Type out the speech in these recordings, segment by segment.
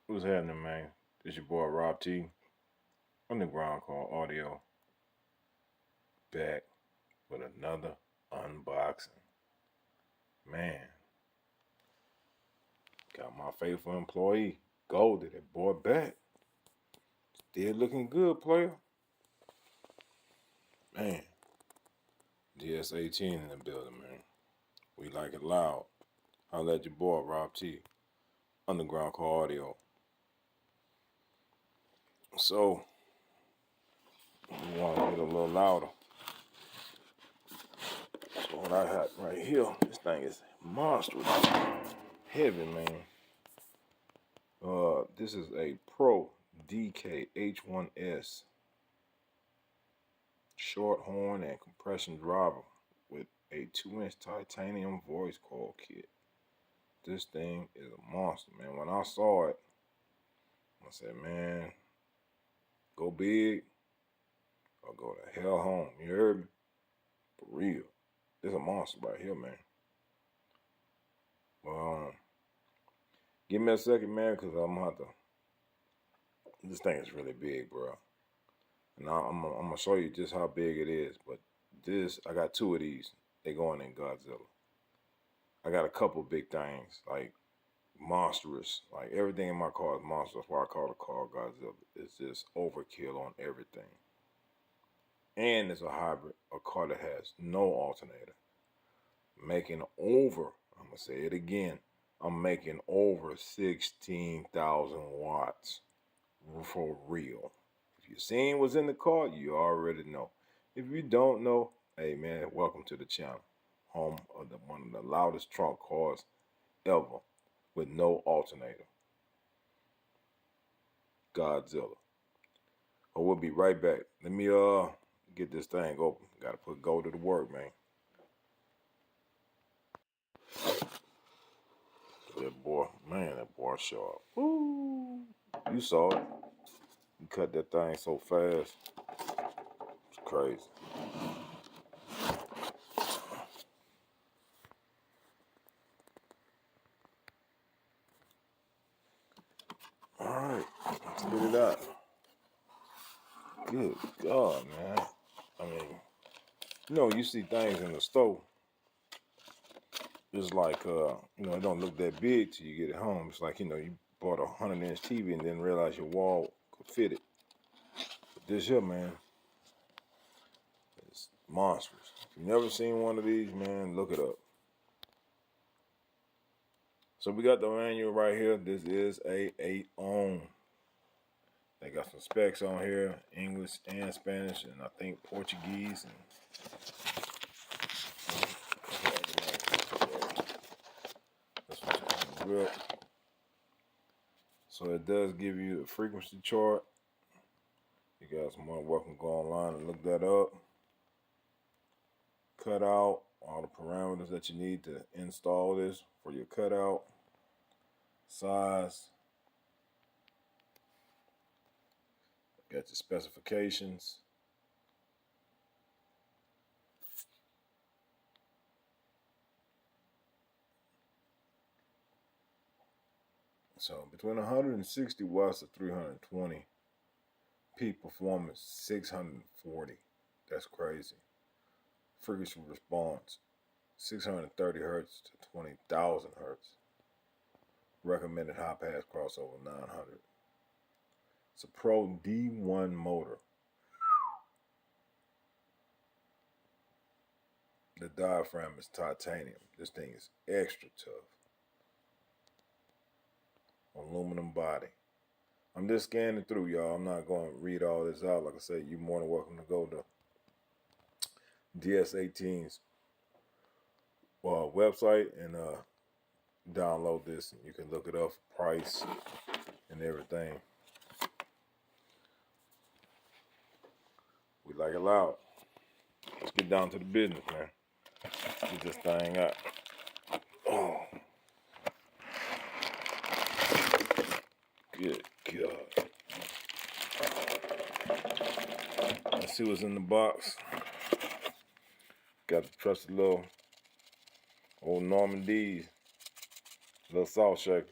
What's happening, man? This your boy Rob T. Underground called Audio. Back with another unboxing. Man, got my faithful employee, Goldie, that boy back. Still looking good, player. Man, DS18 in the building, man. We like it loud. Holla at your boy Rob T. Underground called Audio. So, we want to get a little louder. So what I have right here, this thing is monstrous. Heavy, man. This is a Pro DK-H1S short horn and compression driver with a 2-inch titanium voice coil kit. This thing is a monster, man. When I saw it, I said, man, go big or go to hell home. You heard me? For real. This is a monster right here, man. Give me a second, man, because I'm going to have to. This thing is really big, bro. And I'm going to show you just how big it is. But this, I got two of these. They going in Godzilla. I got a couple big things, like monstrous. Like everything in my car is monstrous. That's why I call the car Godzilla. It's just overkill on everything. And it's a hybrid, a car that has no alternator. Making over, I'm going to say it again, I'm making over 16,000 watts for real. If you've seen what's in the car, you already know. If you don't know, hey man, welcome to the channel. Home of one of the loudest trunk cars ever with no alternator. Godzilla. Oh, we'll be right back. Let me get this thing open. Gotta go to the work, man. That boy, man, that boy sharp. Woo! You saw it. You cut that thing so fast. It's crazy. Alright, let's get it out. Good God, man. I mean, you see things in the store. It's like, it don't look that big till you get it home. It's like, you bought a 100-inch TV and didn't realize your wall could fit it. But this here, man, is monstrous. If you've never seen one of these, man, look it up. So we got the manual right here. This is a 8-ohm. They got some specs on here, English and Spanish, and I think Portuguese. And that's what's real. So it does give you the frequency chart. You guys are more welcome to go online and look that up. Cutout, all the parameters that you need to install this for your cutout. Size. Got your specifications. So between 160 watts to 320, peak performance 640. That's crazy. Frequency response 630 hertz to 20,000 hertz. Recommended high pass crossover 900. It's a Pro D1 motor. The diaphragm is titanium. This thing is extra tough. Aluminum body. I'm just scanning through, y'all. I'm not going to read all this out. Like I said, you're more than welcome to go to DS18's website and download this. You can look it up, price and everything. We like it loud. Let's get down to the business, man. Get this thing out. Oh. Good God. Let's see what's in the box. Got the trusted little old Normandy's little salt shaker.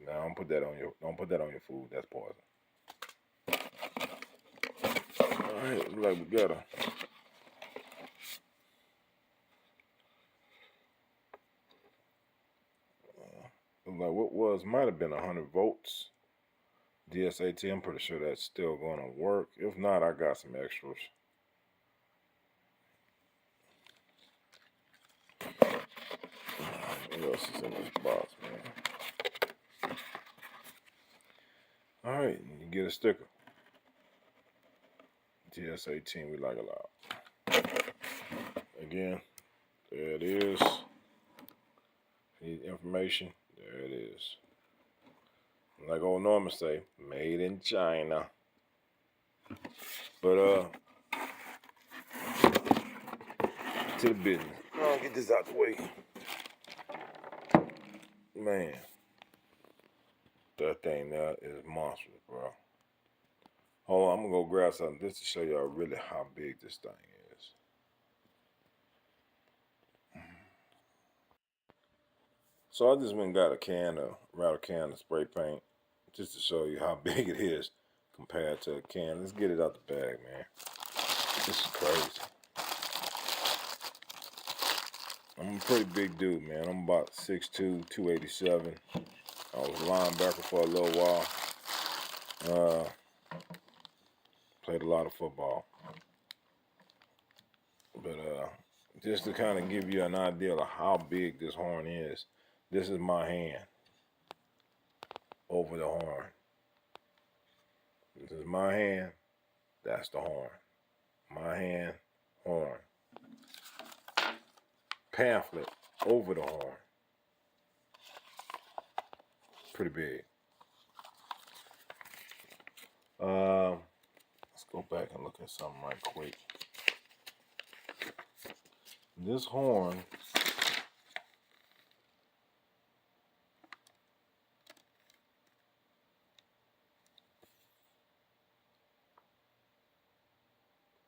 Now don't put that on your food. That's poison. All right, looks like we got a. Looks like what might have been 100 volts. DS18. I'm pretty sure that's still going to work. If not, I got some extras. What else is in this box, man? All right, you get a sticker. DS18, we like a lot. Again, there it is. Need information? There it is. Like old Norman say, made in China. But to the business. I'll get this out the way. Man, that thing there is monstrous, bro. Hold on, I'm gonna go grab something just to show y'all really how big this thing is. So I just went and got a rattle can of spray paint just to show you how big it is compared to a can. Let's get it out the bag, man. This is crazy. I'm a pretty big dude, man. I'm about 6'2", 287. I was a linebacker for a little while. Played a lot of football. But just to kind of give you an idea of how big this horn is, this is my hand over the horn. This is my hand, that's the horn. My hand, horn. Pamphlet over the horn. Pretty big. Let's go back and look at something right quick. This horn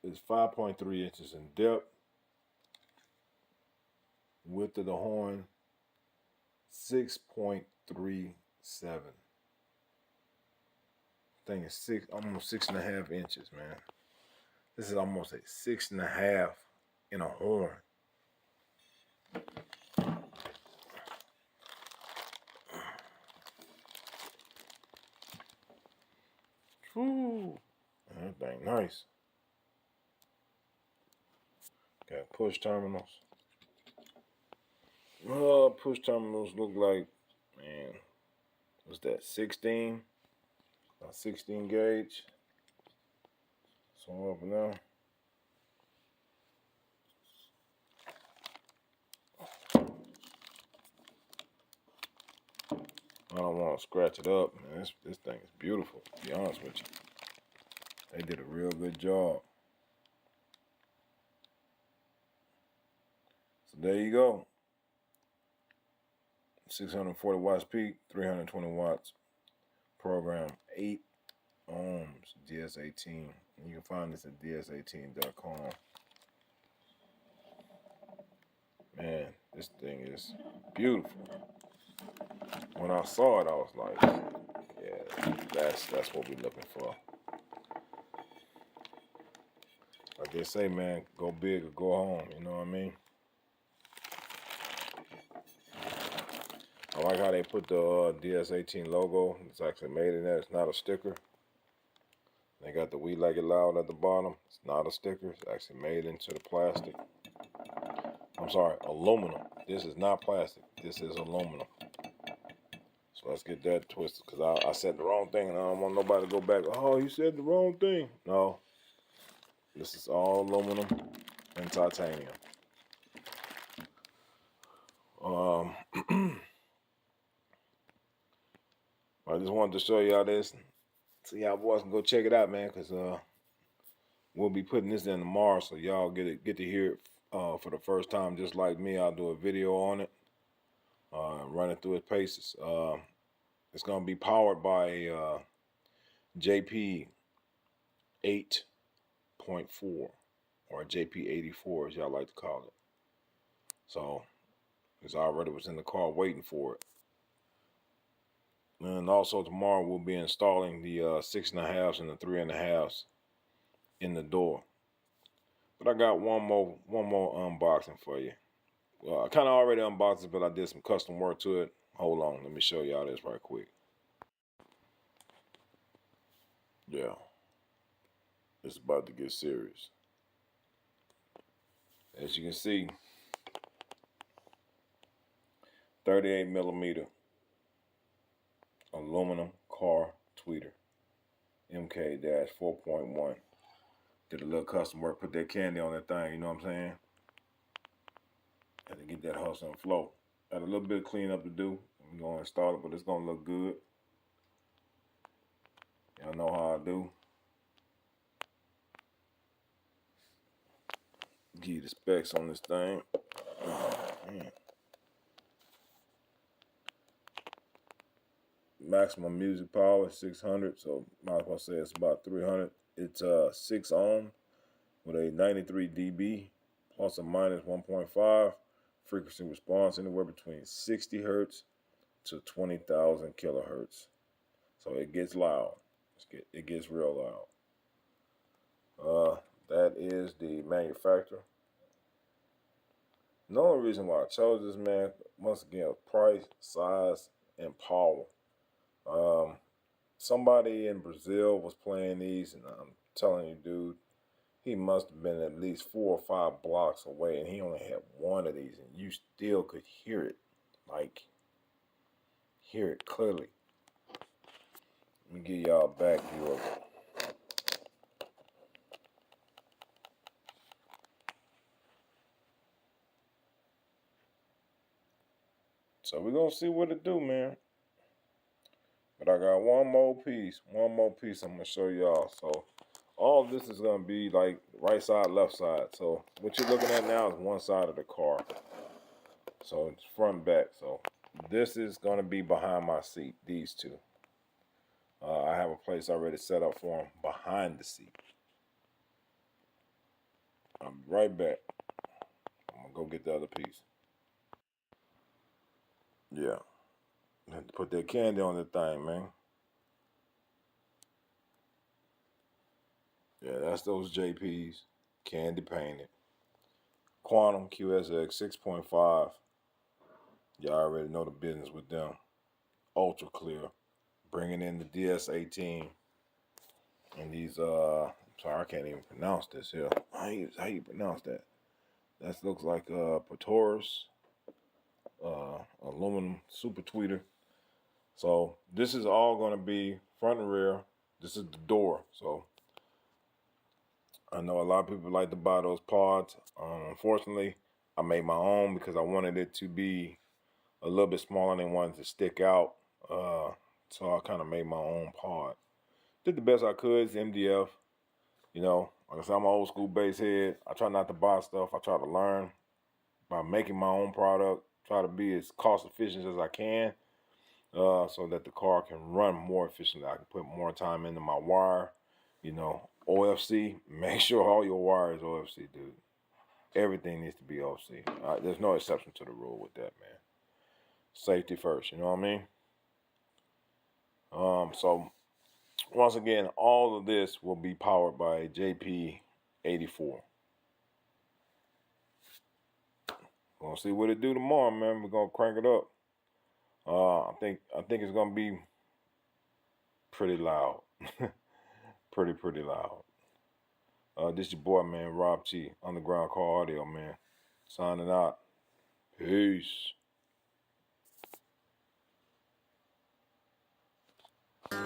is 5.3 inches in depth. Width of the horn, 6.37. Thing is almost 6.5 inches, man. This is almost a 6.5 in a horn. Whew. That thing nice. Got push terminals. Push terminals look like, man, what's that, 16? 16 gauge. So up and down. I don't want to scratch it up, man. This thing is beautiful, to be honest with you. They did a real good job. So there you go. 640 watts peak, 320 watts. Program 8 ohms, DS18. You can find this at DS18.com. Man, this thing is beautiful. When I saw it, I was like, yeah, that's what we're looking for. Like they say, man, go big or go home, you know what I mean? I like how they put the DS18 logo. It's actually made in there. It's not a sticker. They got the We Like It Loud at the bottom. It's not a sticker. It's actually made into the plastic. I'm sorry, aluminum. This is not plastic. This is aluminum. So let's get that twisted, because I said the wrong thing and I don't want nobody to go back, oh, you said the wrong thing. No. This is all aluminum and titanium. I just wanted to show y'all this, so y'all boys can go check it out, man, because we'll be putting this in tomorrow, so y'all get to hear it for the first time, just like me. I'll do a video on it, run it through its paces. It's gonna be powered by JP 8.4 or JP84, as y'all like to call it. So it's already was in the car waiting for it. And also tomorrow we'll be installing the 6.5s and the 3.5s in the door. But I got one more unboxing for you. Well, I kind of already unboxed it, but I did some custom work to it. Hold on, let me show y'all this right quick. Yeah, it's about to get serious. As you can see, 38mm aluminum car tweeter, MK-4.1. Did a little custom work, put that candy on that thing, you know what I'm saying? Had to get that hustle and flow. Got a little bit of cleanup to do. I'm going to install it, but it's going to look good. Y'all know how I do. Give you the specs on this thing. Oh, man. Maximum music power is 600, so might as well say it's about 300. It's 6 ohm with a 93 dB plus or minus 1.5. Frequency response anywhere between 60 hertz to 20,000 kilohertz. So it gets loud. It gets real loud. That is the manufacturer. The only reason why I chose this, man, once again, price, size, and power. Somebody in Brazil was playing these, and I'm telling you, dude, he must have been at least 4 or 5 blocks away, and he only had one of these, and you still could hear it, like, hear it clearly. Let me give y'all a back view of it. So we're going to see what it do, man. But I got one more piece I'm going to show y'all. So all of this is going to be like right side, left side. So what you're looking at now is one side of the car. So it's front and back. So this is going to be behind my seat, these two. I have a place already set up for them behind the seat. I'll be right back. I'm going to go get the other piece. Yeah. Had to put that candy on the thing, man. Yeah, that's those JPs. Candy painted. Quantum QSX 6.5. Y'all already know the business with them. Ultra clear. Bringing in the DS18. And these, sorry, I can't even pronounce this here. How you pronounce that? That looks like Patoris. Aluminum super tweeter. So this is all going to be front and rear. This is the door. So I know a lot of people like to buy those pods. Unfortunately, I made my own because I wanted it to be a little bit smaller than wanted to stick out. So I kind of made my own pod. Did the best I could. It's MDF. You know, like I said, I'm an old school bass head. I try not to buy stuff. I try to learn by making my own product. Try to be as cost efficient as I can. So that the car can run more efficiently. I can put more time into my wire. You know, OFC, make sure all your wire is OFC, dude. Everything needs to be OFC. There's no exception to the rule with that, man. Safety first, you know what I mean? So, once again, all of this will be powered by a JP84. We're gonna see what it do tomorrow, man. We're gonna crank it up. I think it's gonna be pretty loud. pretty loud. This your boy, man, Rob T, Underground Car Audio, man. Signing out. Peace. I